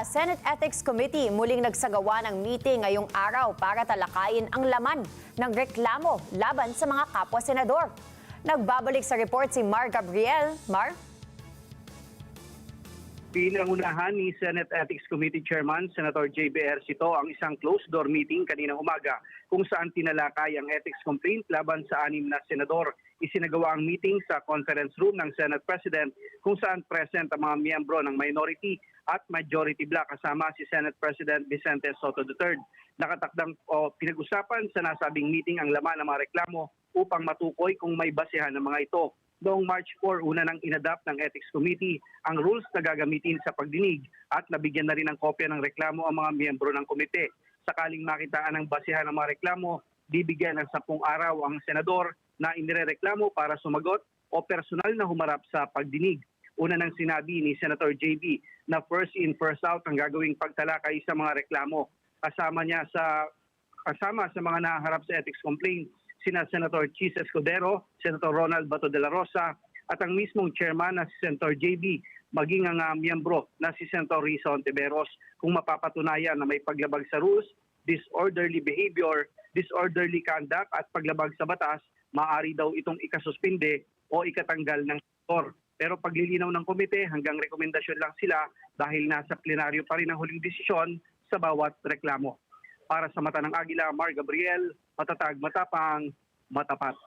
Senate Ethics Committee muling nagsagawa ng meeting ngayong araw para talakayin ang laman ng reklamo laban sa mga kapwa-senador. Nagbabalik sa report si Mar Gabriel. Mar? Pinangunahan ni Senate Ethics Committee Chairman Senator J.B. Ejercito ang isang closed-door meeting kaninang umaga kung saan tinalakay ang ethics complaint laban sa 6 na senador. Isinagawa ang meeting sa conference room ng Senate President kung saan present ang mga miyembro ng minority at majority bloc kasama si Senate President Vicente Soto III. Nakatakdang pinag-usapan sa nasabing meeting ang laman ng mga reklamo upang matukoy kung may basehan ng mga ito. Noong March 4, una nang inadapt ng Ethics Committee ang rules na gagamitin sa pagdinig at nabigyan na rin ng kopya ng reklamo ang mga miyembro ng komite. Sakaling makitaan ng basehan ng mga reklamo, bibigyan ng 10 araw ang senador na inirereklamo para sumagot o personal na humarap sa pagdinig. Una nang sinabi ni Senator JB na first in, first out ang gagawing pagtalakay sa mga reklamo. Kasama sa mga naharap sa ethics complaint sina Senator Chis Escudero, Senator Ronald Bato de la Rosa at ang mismong chairman na si Senator JB, maging ang miyembro na si Senator Risa Ontiveros. Kung mapapatunayan na may paglabag sa rules, disorderly behavior, disorderly conduct at paglabag sa batas, maaari daw itong ikasuspinde o ikatanggal ng senador. Pero paglilinaw ng komite, hanggang rekomendasyon lang sila dahil nasa plenaryo pa rin ang huling desisyon sa bawat reklamo. Para sa Mata ng Agila, Mar Gabriel, matatag, matapang, matapat.